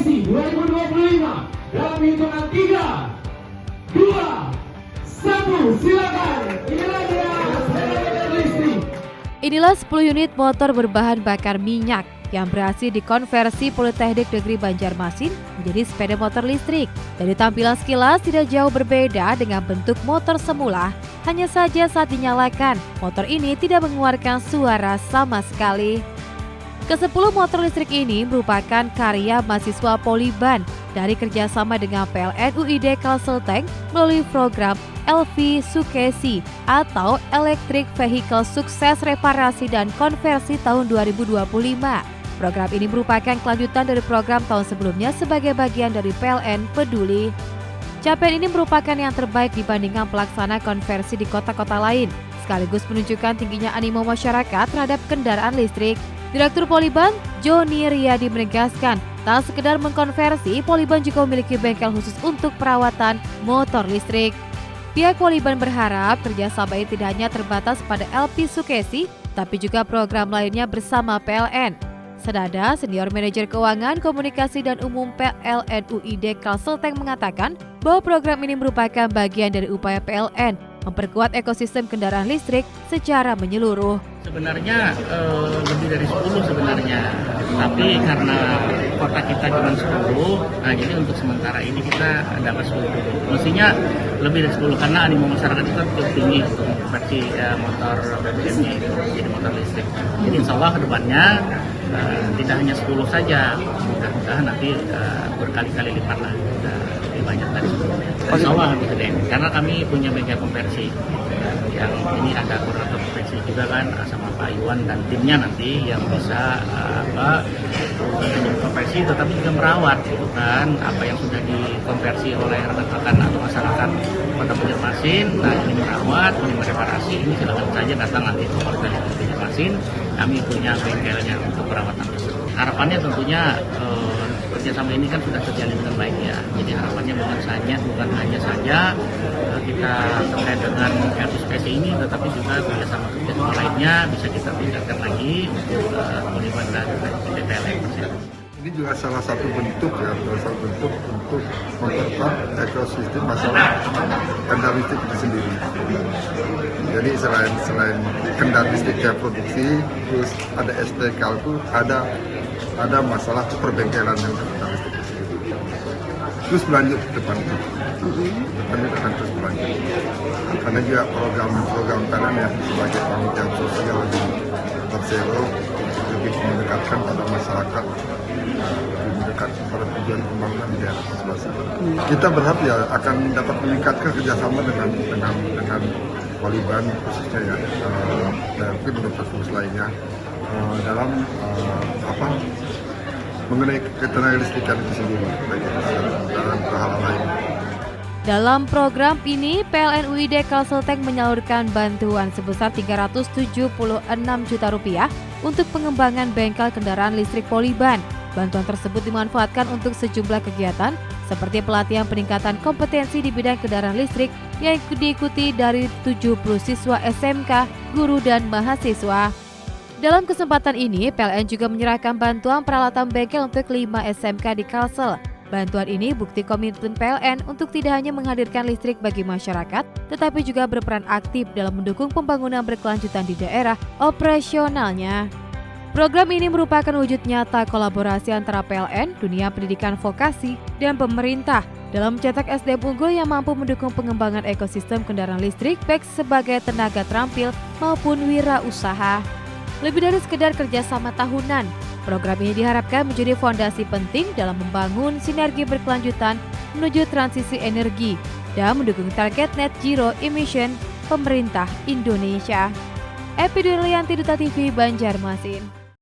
Sukesi 2025 dalam hitungan 3, 2, 1, silakan. Inilah dia sepeda listrik. Inilah 10 unit motor berbahan bakar minyak yang berhasil dikonversi Politeknik Negeri Banjarmasin menjadi sepeda motor listrik. Dari tampilan sekilas tidak jauh berbeda dengan bentuk motor semula, hanya saja saat dinyalakan, motor ini tidak mengeluarkan suara sama sekali. Ke-10 motor listrik ini merupakan karya mahasiswa Poliban dari kerjasama dengan PLN UID Kalselteng melalui program LV Sukesi atau Electric Vehicle Sukses Reparasi dan Konversi tahun 2025. Program ini merupakan kelanjutan dari program tahun sebelumnya sebagai bagian dari PLN Peduli. Capaian ini merupakan yang terbaik dibandingkan pelaksana konversi di kota-kota lain, sekaligus menunjukkan tingginya animo masyarakat terhadap kendaraan listrik. Direktur Poliban, Joni Riyadi menegaskan, tak sekedar mengkonversi, Poliban juga memiliki bengkel khusus untuk perawatan motor listrik. Pihak Poliban berharap kerjasama ini tidak hanya terbatas pada LV Sukesi, tapi juga program lainnya bersama PLN. Sedada, Senior Manajer Keuangan, Komunikasi dan Umum PLN UID Kalselteng mengatakan bahwa program ini merupakan bagian dari upaya PLN memperkuat ekosistem kendaraan listrik secara menyeluruh. Sebenarnya lebih dari 10 sebenarnya, tapi karena kota kita cuma 10, nah jadi untuk sementara ini kita dapat 10. Mestinya lebih dari 10 karena animo masyarakat kita cukup tinggi untuk konversi motor BBM-nya itu jadi motor listrik. Jadi insya Allah kedepannya tidak hanya 10 saja, mudah-mudahan nanti berkali-kali lipat lah, lebih banyak dari sebelumnya. Insya Allah karena kami punya bengkel konversi yang ini ada koordinator konversi juga kan sama Pak Iwan dan timnya nanti yang bisa konversi tetapi juga merawat gitu kan apa yang sudah dikonversi oleh rekan-rekan atau masyarakat Kota Banjarmasin. Nah ini merawat, ini mereparasi, ini silakan saja datang nanti ke Politeknik Banjarmasin. Kami punya bengkelnya untuk perawatan tersebut. Harapannya tentunya kerjasama ini kan sudah terjalin dengan baik ya. Jadi harapannya bukan hanya saja kita terkait dengan LVSPC ini, tetapi juga kerjasama lainnya bisa kita tingkatkan lagi untuk Poliban dan PLN. Ini juga salah satu bentuk untuk memperkuat ekosistem masalah kendaraan listrik itu sendiri. Jadi selain kendaraan listrik yang produksi, terus ada STK itu ada masalah perbengkelan yang kendaraan listrik itu sendiri. Terus berlanjut ke depan itu. Depannya akan terus berlanjut. Karena juga program PLN ya sebagai tanggung jawab sosial di Persero lebih mendekatkan pada masyarakat, lebih mendekat pada tujuan pembangunan di daerah masing-masing. Kita berharap ya akan dapat meningkatkan kerjasama dengan Poliban khususnya ya, dan mungkin universitas lainnya dalam mengenai ketenaga listrikan itu sendiri, baik dalam hal lain. Dalam program ini, PLN UID Kalselteng menyalurkan bantuan sebesar Rp376 juta untuk pengembangan bengkel kendaraan listrik Poliban. Bantuan tersebut dimanfaatkan untuk sejumlah kegiatan seperti pelatihan peningkatan kompetensi di bidang kendaraan listrik yang diikuti dari 70 siswa SMK, guru, dan mahasiswa. Dalam kesempatan ini, PLN juga menyerahkan bantuan peralatan bengkel untuk 5 SMK di Kalsel. Bantuan ini bukti komitmen PLN untuk tidak hanya menghadirkan listrik bagi masyarakat, tetapi juga berperan aktif dalam mendukung pembangunan berkelanjutan di daerah operasionalnya. Program ini merupakan wujud nyata kolaborasi antara PLN, dunia pendidikan vokasi, dan pemerintah dalam mencetak SDM unggul yang mampu mendukung pengembangan ekosistem kendaraan listrik baik sebagai tenaga terampil maupun wirausaha. Lebih dari sekedar kerjasama tahunan, program ini diharapkan menjadi fondasi penting dalam membangun sinergi berkelanjutan menuju transisi energi dan mendukung target net zero emission pemerintah Indonesia. Epi Dulianti, Duta TV, Banjarmasin.